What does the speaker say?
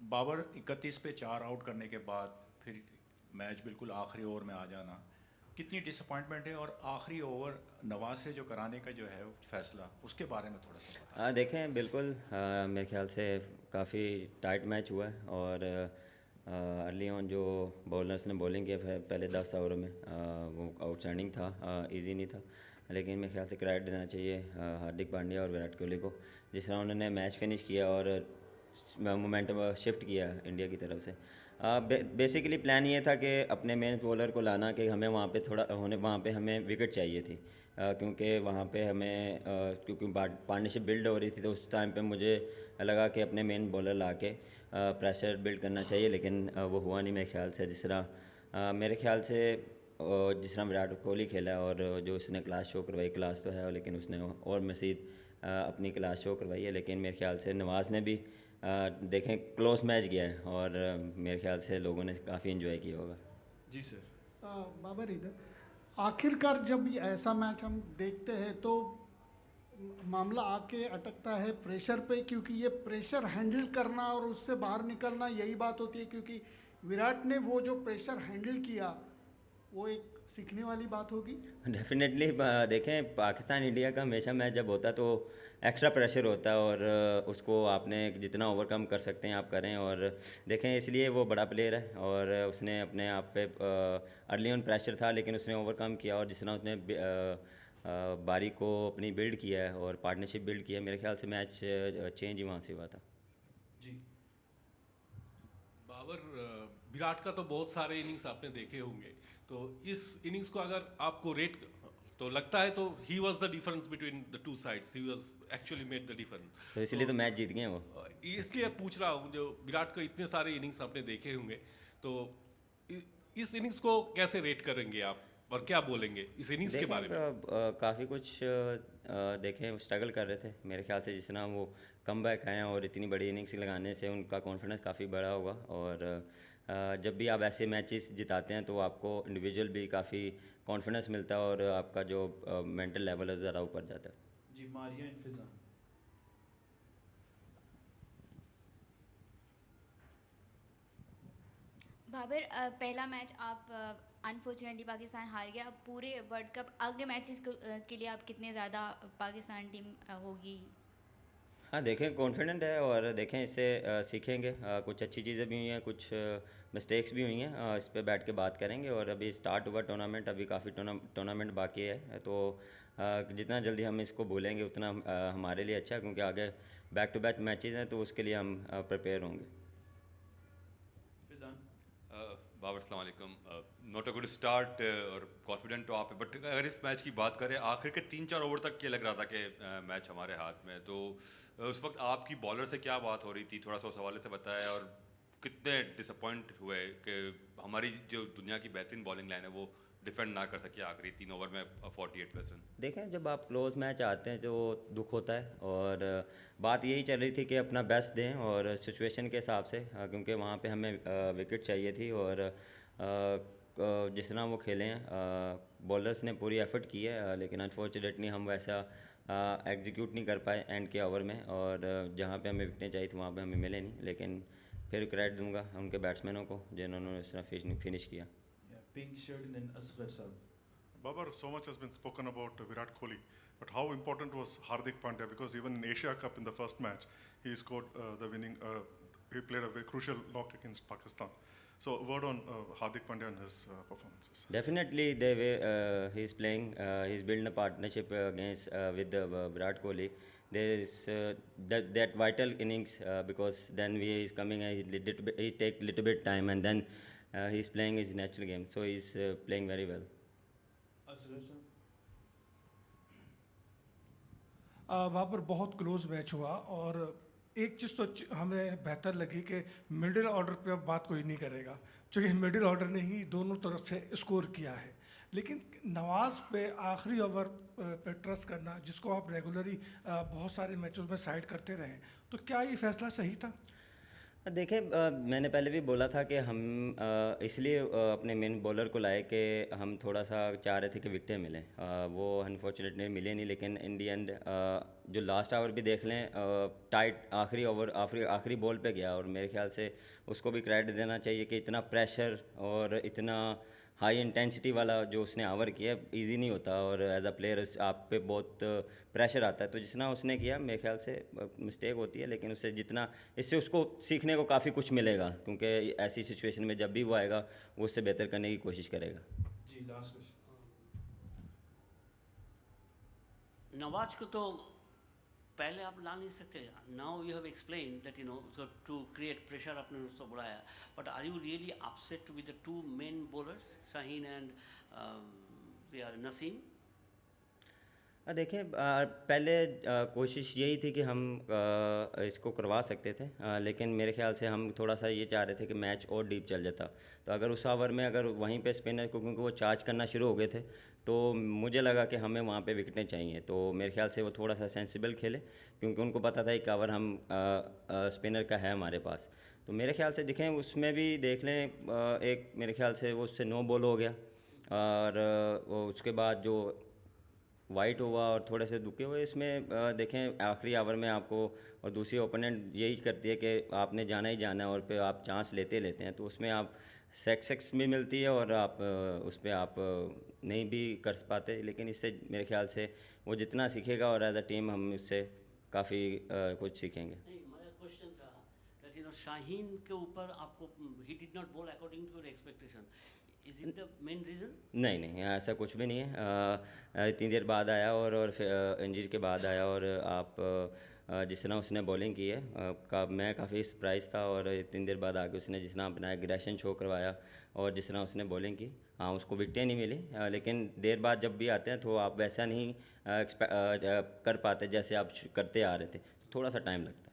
बाबर 31 पे 4 आउट करने के बाद फिर मैच बिल्कुल आखिरी ओवर में आ जाना कितनी डिसअपॉइंटमेंट है, और आखिरी ओवर नवाज से जो कराने का जो है फैसला, उसके बारे में थोड़ा सा बताएं। हाँ देखें बिल्कुल, मेरे ख्याल से काफ़ी टाइट मैच हुआ है। और अर्ली ऑन जो बॉलर्स ने बॉलिंग किया पहले 10 ओवरों में, वो आउटस्टैंडिंग था, इजी नहीं था। लेकिन मेरे ख्याल से क्रेडिट देना चाहिए हार्दिक पांड्या और विराट कोहली को, जिस तरह उन्होंने मैच फिनिश किया और मोमेंटम शिफ्ट किया इंडिया की तरफ से। बेसिकली प्लान ये था कि अपने मेन बॉलर को लाना, कि हमें वहाँ पे थोड़ा होने वहाँ पे हमें विकेट चाहिए थी, क्योंकि वहाँ पे हमें क्योंकि पार्टनरशिप बिल्ड हो रही थी, तो उस टाइम पे मुझे लगा कि अपने मेन बॉलर ला के प्रेशर बिल्ड करना चाहिए। लेकिन वो हुआ नहीं मेरे ख्याल से। जिस तरह मेरे ख्याल से जिस तरह विराट कोहली खेला और जो उसने क्लास शो करवाई, क्लास तो है लेकिन उसने और मज़ीद अपनी क्लास शो करवाई है। लेकिन मेरे ख्याल से नवाज़ ने भी देखें क्लोज मैच गया है, और मेरे ख्याल से लोगों ने काफ़ी इन्जॉय किया होगा। जी सर। बाबर इधर आखिरकार जब ये ऐसा मैच हम देखते हैं तो मामला आके अटकता है प्रेशर पे, क्योंकि ये प्रेशर हैंडल करना और उससे बाहर निकलना यही बात होती है। क्योंकि विराट ने वो जो प्रेशर हैंडल किया वो एक सीखने वाली बात होगी। डेफिनेटली देखें पाकिस्तान इंडिया का हमेशा मैच जब होता है तो एक्स्ट्रा प्रेशर होता है, और उसको आपने जितना ओवरकम कर सकते हैं आप करें। और देखें इसलिए वो बड़ा प्लेयर है, और उसने अपने आप पे अर्ली ऑन प्रेशर था लेकिन उसने ओवरकम किया, और जिस तरह उसने बारी को अपनी बिल्ड किया है और पार्टनरशिप बिल्ड किया है, मेरे ख्याल से मैच चेंज ही वहाँ से हुआ था। जी। बाबर, विराट का तो बहुत सारे इनिंग्स आपने देखे होंगे, तो इस इनिंग्स को अगर आपको रेट तो लगता है तो he was the difference between the two sides, he was actually made the difference. तो तो इसीलिए तो मैच जीत गए वो। इसलिए पूछ रहा हूँ, जो विराट का इतने सारे इनिंग्स आपने देखे होंगे, तो इ- इस इनिंग्स को कैसे रेट करेंगे आप, और क्या बोलेंगे इस इनिंग्स के देखें बारे में? काफ़ी कुछ देखें स्ट्रगल कर रहे थे मेरे ख्याल से। जिस तरह वो कम बैक आए हैं और इतनी बड़ी इनिंग्स लगाने से उनका कॉन्फिडेंस काफ़ी बड़ा होगा। और जब भी आप ऐसे मैचेस जिताते हैं तो आपको इंडिविजुअल भी काफ़ी कॉन्फिडेंस मिलता है, और आपका जो मेंटल लेवल है ज़्यादा ऊपर जाता है। जी, मारिया इंफिजा। बाबर, पहला मैच आप अनफॉर्चुनेटली पाकिस्तान हार गया। अब पूरे वर्ल्ड कप अगले मैचेस के लिए आप कितने ज़्यादा पाकिस्तान टीम होगी? हाँ देखें कॉन्फिडेंट है, और देखें इससे सीखेंगे। कुछ अच्छी चीज़ें भी हुई हैं, कुछ मिस्टेक्स भी हुई हैं, इस पे बैठ के बात करेंगे। और अभी स्टार्ट हुआ टूर्नामेंट, अभी काफ़ी टूर्नामेंट बाकी है, तो जितना जल्दी हम इसको भूलेंगे उतना हमारे लिए अच्छा है, क्योंकि आगे बैक टू बैक मैचेस हैं, तो उसके लिए हम प्रिपेयर होंगे। फिजान। बाबर अस्सलाम वालेकुम। नॉट अ गुड स्टार्ट और कॉन्फिडेंट तो आप है, बट अगर इस मैच की बात करें आखिर के 3-4 ओवर तक ये लग रहा था कि मैच हमारे हाथ में। तो उस वक्त आपकी बॉलर से क्या बात हो रही थी, थोड़ा सा उस हवाले से बताया। और कितने डिसअपॉइंट हुए कि हमारी जो दुनिया की बेहतरीन बॉलिंग लाइन है वो डिफेंड ना कर सके आखिरी 3 ओवर में 48 प्लस रन। देखें जब आप क्लोज मैच आते हैं तो दुख होता है, और बात यही चल रही थी कि अपना बेस्ट दें और सिचुएशन के हिसाब से, क्योंकि वहाँ पे हमें विकेट चाहिए थी। और जिस तरह वो खेले हैं बॉलर्स ने पूरी एफर्ट की है, लेकिन अनफॉर्चुनेटली हम वैसा एग्जीक्यूट नहीं कर पाए एंड के ओवर में। और जहाँ पे हमें विकटें चाहिए थी वहाँ पे हमें मिले नहीं। लेकिन फिर क्रेडिट दूंगा उनके बैट्समैनों को जिन्होंने इस तरह फिनिश किया। पिंक शर्ट इन असगर साहब। Babar, so much has been spoken about Virat Kohli, but how important was Hardik Pandya? Because even in Asia Cup in the first match, he scored the winning. He played a very crucial knock against Pakistan. So, a word on Hardik Pandya and his performances. Definitely, the way he's playing, he's building a partnership against with Virat Kohli. There is that vital innings, because then he is coming and he take little bit time, and then he's playing his natural game. So he's playing very well. Asghar साहब। वहाँ पर बहुत close match हुआ, और एक चीज़ तो हमें बेहतर लगी कि मिडिल ऑर्डर पे अब बात कोई नहीं करेगा, क्योंकि मिडिल ऑर्डर ने ही दोनों तरफ से स्कोर किया है। लेकिन नवाज पे आखिरी ओवर पे ट्रस्ट करना, जिसको आप रेगुलरली बहुत सारे मैचों में साइड करते रहे, तो क्या ये फैसला सही था? देखिए मैंने पहले भी बोला था कि हम इसलिए अपने मेन बॉलर को लाए कि हम थोड़ा सा चाह रहे थे कि विकेटें मिलें। वो अनफॉर्चुनेटली मिले नहीं, लेकिन इन दी एंड जो लास्ट आवर भी देख लें, टाइट आखिरी ओवर आखिरी बॉल पे गया, और मेरे ख्याल से उसको भी क्रेडिट देना चाहिए कि इतना प्रेशर और इतना हाई इंटेंसिटी वाला जो उसने आवर किया इजी नहीं होता, और एज अ प्लेयर आप पे बहुत प्रेशर आता है। तो जितना उसने किया मेरे ख्याल से मिस्टेक होती है, लेकिन उससे जितना इससे उसको सीखने को काफ़ी कुछ मिलेगा, क्योंकि ऐसी सिचुएशन में जब भी वो आएगा वो उससे बेहतर करने की कोशिश करेगा। जी लास्ट क्वेश्चन। नवाज को तो पहले आप ला नहीं सकते। Now you have explain that so to create pressure आपने उसको बुलाया, but are you really upset with the two main bowlers Shaheen and Naseem? देखिए पहले कोशिश यही थी कि हम इसको करवा सकते थे, लेकिन मेरे ख्याल से हम थोड़ा सा ये चाह रहे थे कि मैच और डीप चल जाता। तो अगर उस ओवर में अगर वहीं पे स्पिनर को, क्योंकि वो चार्ज करना शुरू हो गए थे, तो मुझे लगा कि हमें वहाँ पे विकेटें चाहिए। तो मेरे ख्याल से वो थोड़ा सा सेंसिबल खेले, क्योंकि उनको पता था एक ओवर हम स्पिनर का है हमारे पास। तो मेरे ख्याल से दिखें उसमें भी देख लें, एक मेरे ख्याल से वो उससे 9 बॉल हो गया, और वो उसके बाद जो वाइट हुआ और थोड़े से दुखे हुए इसमें देखें आखिरी ओवर में आपको, और दूसरी ओपोनेंट यही करती है कि आपने जाना ही जाना है, और फिर आप चांस लेते हैं, तो उसमें आप सक्सेस भी मिलती है और आप उस पर आप नहीं भी कर पाते। लेकिन इससे मेरे ख्याल से वो जितना सीखेगा, और एज अ टीम हम इससे काफ़ी कुछ सीखेंगे। नहीं, मेरा क्वेश्चन था दैट शाहीन के ऊपर आपको he did not bowl according to your expectation, is it the main reason? नहीं ऐसा कुछ भी नहीं है। इतनी देर बाद आया और फिर इंजरी के बाद आया, और आप जिस तरह उसने बॉलिंग की है मैं काफ़ी सरप्राइज़ था, और इतनी देर बाद आके उसने जिस तरह अपना एग्रेशन शो करवाया और जिस तरह उसने बॉलिंग की, हाँ उसको विकेटें नहीं मिली, लेकिन देर बाद जब भी आते हैं तो आप वैसा नहीं कर पाते जैसे आप करते आ रहे थे, थोड़ा सा टाइम लगता है।